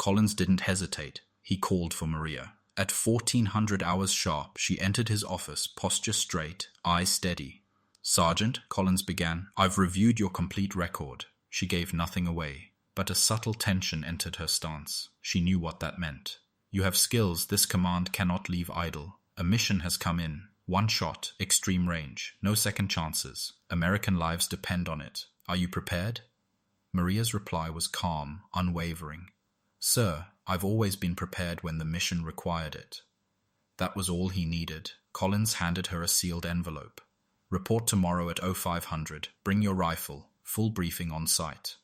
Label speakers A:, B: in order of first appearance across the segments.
A: Collins didn't hesitate. He called for Maria. At 1400 hours sharp, she entered his office, posture straight, eyes steady. "Sergeant," Collins began, "I've reviewed your complete record." She gave nothing away, but a subtle tension entered her stance. She knew what that meant. "You have skills this command cannot leave idle. A mission has come in. One shot, extreme range, no second chances. American lives depend on it. Are you prepared?" Maria's reply was calm, unwavering. "Sir, I've always been prepared when the mission required it." That was all he needed. Collins handed her a sealed envelope. "Report tomorrow at 0500. Bring your rifle. Full briefing on site."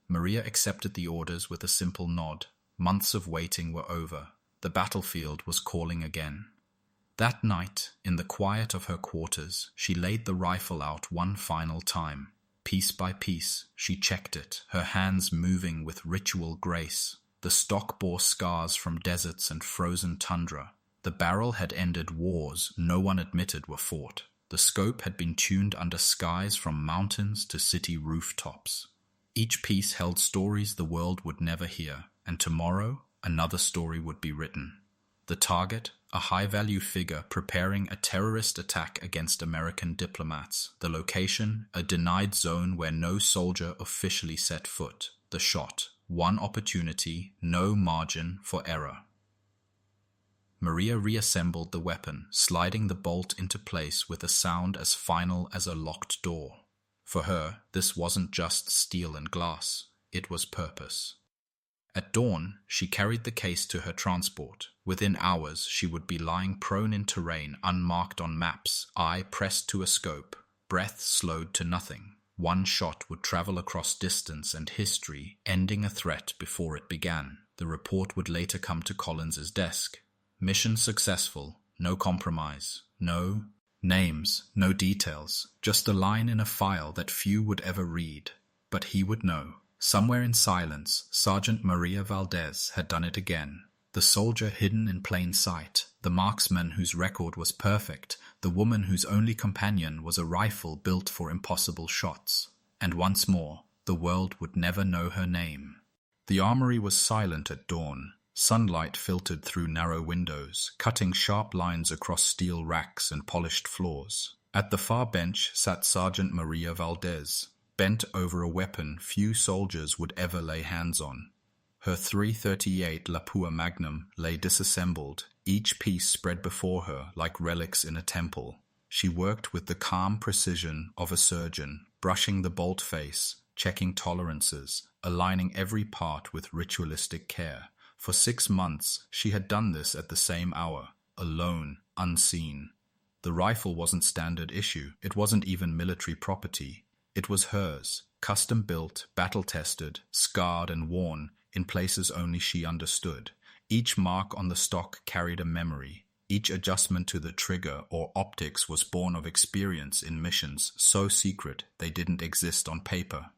A: Maria accepted the orders with a simple nod. Months of waiting were over. The battlefield was calling again. That night, in the quiet of her quarters, she laid the rifle out one final time. Piece by piece, she checked it, her hands moving with ritual grace. The stock bore scars from deserts and frozen tundra. The barrel had ended wars no one admitted were fought. The scope had been tuned under skies from mountains to city rooftops. Each piece held stories the world would never hear, and tomorrow another story would be written. The target, a high-value figure preparing a terrorist attack against American diplomats. The location, a denied zone where no soldier officially set foot. The shot, one opportunity, no margin for error. Maria reassembled the weapon, sliding the bolt into place with a sound as final as a locked door. For her, this wasn't just steel and glass, it was purpose. At dawn, she carried the case to her transport. Within hours, she would be lying prone in terrain unmarked on maps, eye pressed to a scope, breath slowed to nothing. One shot would travel across distance and history, ending a threat before it began. The report would later come to Collins's desk. Mission successful, no compromise, no names, no details, just a line in a file that few would ever read. But he would know. Somewhere in silence, Sergeant Maria Valdez had done it again. The soldier hidden in plain sight, the marksman whose record was perfect, the woman whose only companion was a rifle built for impossible shots. And once more, the world would never know her name. The armory was silent at dawn. Sunlight filtered through narrow windows, cutting sharp lines across steel racks and polished floors. At the far bench sat Sergeant Maria Valdez, bent over a weapon few soldiers would ever lay hands on. Her .338 Lapua Magnum lay disassembled, each piece spread before her like relics in a temple. She worked with the calm precision of a surgeon, brushing the bolt face, checking tolerances, aligning every part with ritualistic care. For 6 months, she had done this at the same hour, alone, unseen. The rifle wasn't standard issue. It wasn't even military property. It was hers, custom-built, battle-tested, scarred and worn, in places only she understood. Each mark on the stock carried a memory. Each adjustment to the trigger or optics was born of experience in missions so secret they didn't exist on paper.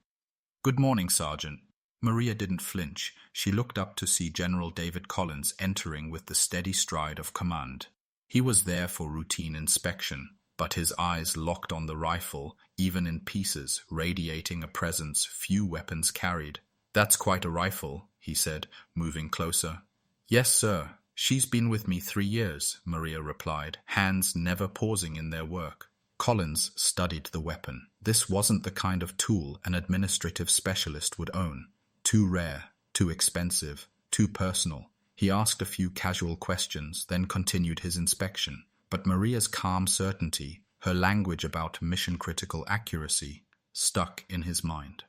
A: "Good morning, Sergeant." Maria didn't flinch. She looked up to see General David Collins entering with the steady stride of command. He was there for routine inspection, but his eyes locked on the rifle, even in pieces, radiating a presence few weapons carried. "That's quite a rifle," he said, moving closer. "Yes, sir. She's been with me 3 years," Maria replied, hands never pausing in their work. Collins studied the weapon. This wasn't the kind of tool an administrative specialist would own. Too rare, too expensive, too personal. He asked a few casual questions, then continued his inspection. But Maria's calm certainty, her language about mission-critical accuracy, stuck in his mind.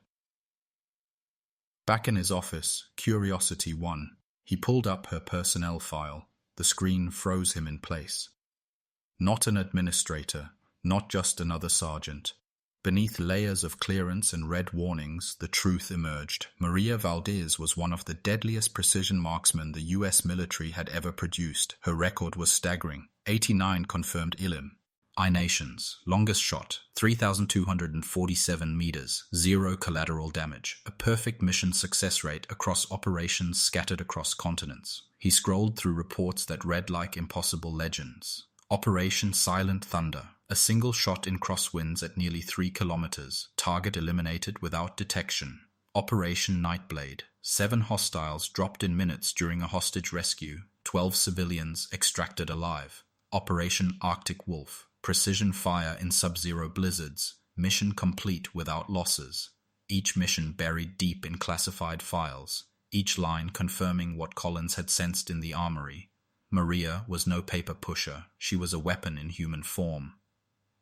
A: Back in his office, curiosity won. He pulled up her personnel file. The screen froze him in place. Not an administrator, not just another sergeant. Beneath layers of clearance and red warnings, the truth emerged. Maria Valdez was one of the deadliest precision marksmen the U.S. military had ever produced. Her record was staggering. 89 confirmed ILM. I-Nations, longest shot, 3,247 meters, 0 collateral damage, a perfect mission success rate across operations scattered across continents. He scrolled through reports that read like impossible legends. Operation Silent Thunder, a single shot in crosswinds at nearly 3 kilometers, target eliminated without detection. Operation Nightblade, 7 hostiles dropped in minutes during a hostage rescue. 12 civilians extracted alive. Operation Arctic Wolf. Precision fire in sub-zero blizzards. Mission complete without losses. Each mission buried deep in classified files. Each line confirming what Collins had sensed in the armory. Maria was no paper pusher. She was a weapon in human form.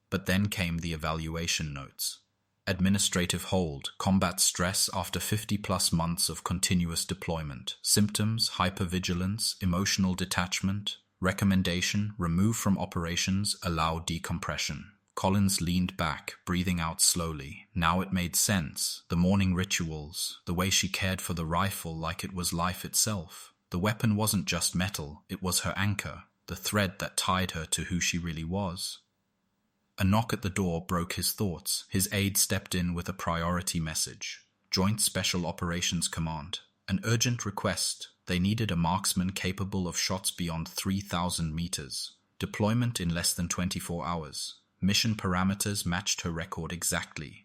A: But then came the evaluation notes. Administrative hold, combat stress after 50-plus months of continuous deployment, symptoms, hypervigilance, emotional detachment, recommendation, remove from operations, allow decompression. Collins leaned back, breathing out slowly. Now it made sense. The morning rituals, the way she cared for the rifle like it was life itself. The weapon wasn't just metal, it was her anchor, the thread that tied her to who she really was. A knock at the door broke his thoughts. His aide stepped in with a priority message. Joint Special Operations Command. An urgent request. They needed a marksman capable of shots beyond 3,000 meters. Deployment in less than 24 hours. Mission parameters matched her record exactly.